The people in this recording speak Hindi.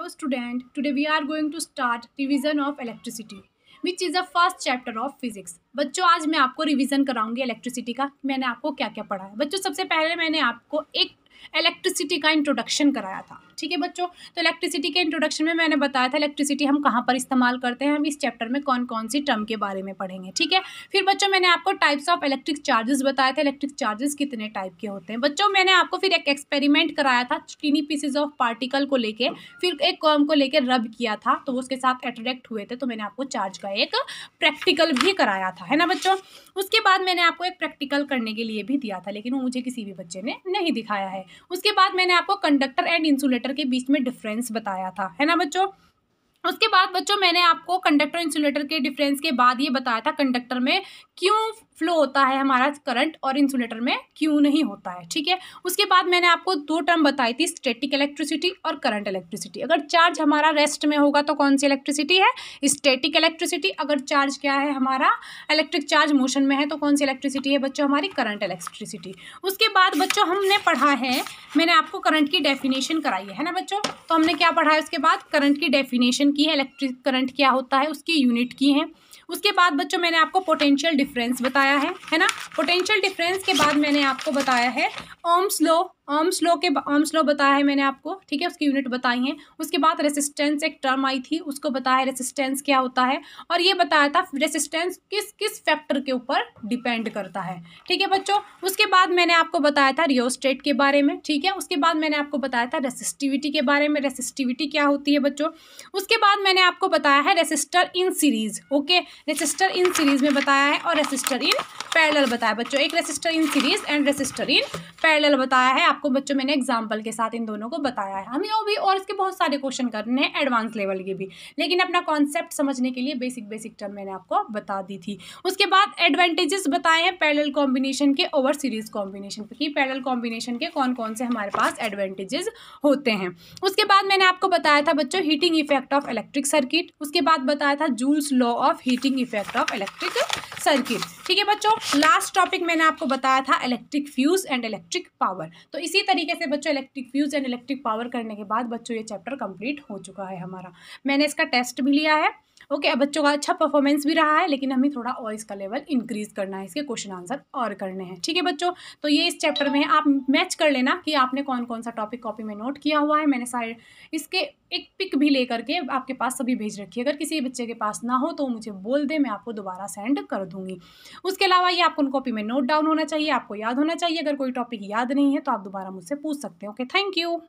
Hello student, today we are going to start revision of electricity which is the first chapter of physics। बच्चों आज मैं आपको रिवीजन कराऊंगी इलेक्ट्रिसिटी का, मैंने आपको क्या क्या पढ़ा है। बच्चों सबसे पहले मैंने आपको एक इलेक्ट्रिसिटी का इंट्रोडक्शन कराया था, ठीक है बच्चों। तो इलेक्ट्रिसिटी के इंट्रोडक्शन में मैंने बताया था इलेक्ट्रिसिटी हम कहाँ पर इस्तेमाल करते हैं, हम इस चैप्टर में कौन कौन सी टर्म के बारे में पढ़ेंगे, ठीक है। फिर बच्चों मैंने आपको टाइप्स ऑफ इलेक्ट्रिक चार्जेस बताए थे, इलेक्ट्रिक चार्जेस कितने टाइप के होते हैं। बच्चों मैंने आपको फिर एक एक्सपेरिमेंट कराया था टीनी पीसेज ऑफ पार्टिकल को लेके, फिर एक कॉम को लेकर रब किया था तो वो उसके साथ अट्रैक्ट हुए थे, तो मैंने आपको चार्ज का एक प्रैक्टिकल भी कराया था, है ना बच्चों। उसके बाद मैंने आपको एक प्रैक्टिकल करने के लिए भी दिया था, लेकिन वो मुझे किसी भी बच्चे ने नहीं दिखाया है। उसके बाद मैंने आपको कंडक्टर एंड इंसुलेटर के बीच में डिफरेंस बताया था, है ना बच्चों। उसके बाद बच्चों मैंने आपको कंडक्टर इंसुलेटर के डिफरेंस के बाद ये बताया था कंडक्टर में क्यों फ्लो होता है हमारा करंट और इंसुलेटर में क्यों नहीं होता है, ठीक है। उसके बाद मैंने आपको दो टर्म बताई थी, स्टैटिक इलेक्ट्रिसिटी और करंट इलेक्ट्रिसिटी। अगर चार्ज हमारा रेस्ट में होगा तो कौन सी इलेक्ट्रिसिटी है, स्टैटिक इलेक्ट्रिसिटी। अगर चार्ज क्या है हमारा इलेक्ट्रिक चार्ज मोशन में है तो कौन सी इलेक्ट्रिसिटी है बच्चों, हमारी करंट इलेक्ट्रिसिटी। उसके बाद बच्चों हमने पढ़ा है, मैंने आपको करंट की डेफिनेशन कराई है ना बच्चों। तो हमने क्या पढ़ा है, उसके बाद करंट की डेफिनेशन की है, इलेक्ट्रिक करंट क्या होता है उसकी यूनिट की है। उसके बाद बच्चों मैंने आपको पोटेंशियल डिफरेंस बताया है ना। पोटेंशियल डिफरेंस के बाद मैंने आपको बताया है ओम्स लॉ बताया है मैंने आपको, ठीक है, उसकी यूनिट बताई है। उसके बाद रेसिस्टेंस एक टर्म आई थी, उसको बताया रेसिस्टेंस क्या होता है, और ये बताया था रेसिस्टेंस किस किस फैक्टर के ऊपर डिपेंड करता है, ठीक है बच्चों। उसके बाद मैंने आपको बताया था रियोस्टेट के बारे में, ठीक है। उसके बाद मैंने आपको बताया था रेसिस्टिविटी के बारे में, रेसिस्टिविटी क्या होती है बच्चों। उसके बाद मैंने आपको बताया है resistor in series, okay, resistor in series में बताया है, और रेसिस्टर इन पैरेलल बताया बच्चों। एक resistor in series and resistor in parallel बताया है आपको बच्चों, मैंने एग्जांपल के साथ इन दोनों को बताया है। हमें वो भी और इसके बहुत सारे क्वेश्चन करने हैं एडवांस लेवल के भी, लेकिन अपना कॉन्सेप्ट समझने के लिए बेसिक टर्म मैंने आपको बता दी थी। उसके बाद एडवांटेजेस बताए हैं पैरेलल कॉम्बिनेशन के ओवर सीरीज कॉम्बिनेशन की, पैरेलल कॉम्बिनेशन के कौन कौन से हमारे पास एडवांटेजेस होते हैं। उसके बाद मैंने आपको बताया था बच्चों heating effect of electric circuit. उसके बाद बताया था joules law of heating effect of electric circuit, ठीक है बच्चों। लास्ट टॉपिक मैंने आपको बताया था electric fuse and electric power. तो इसी तरीके से बच्चों electric fuse and electric power करने के बाद बच्चों ये चैप्टर कंप्लीट हो चुका है हमारा। मैंने इसका टेस्ट भी लिया है, ओके। अब बच्चों का अच्छा परफॉर्मेंस भी रहा है, लेकिन हमें थोड़ा और इसका लेवल इंक्रीज करना है, इसके क्वेश्चन आंसर और करने हैं, ठीक है बच्चों। तो ये इस चैप्टर में है, आप मैच कर लेना कि आपने कौन कौन सा टॉपिक कॉपी में नोट किया हुआ है। मैंने सारे इसके एक पिक भी लेकर के आपके पास सभी भेज रखी है, अगर किसी बच्चे के पास ना हो तो मुझे बोल दे, मैं आपको दोबारा सेंड कर दूंगी। उसके अलावा ये आपको कॉपी में नोट डाउन होना चाहिए, आपको याद होना चाहिए। अगर कोई टॉपिक याद नहीं है तो आप दोबारा मुझसे पूछ सकते हैं, ओके। Thank you.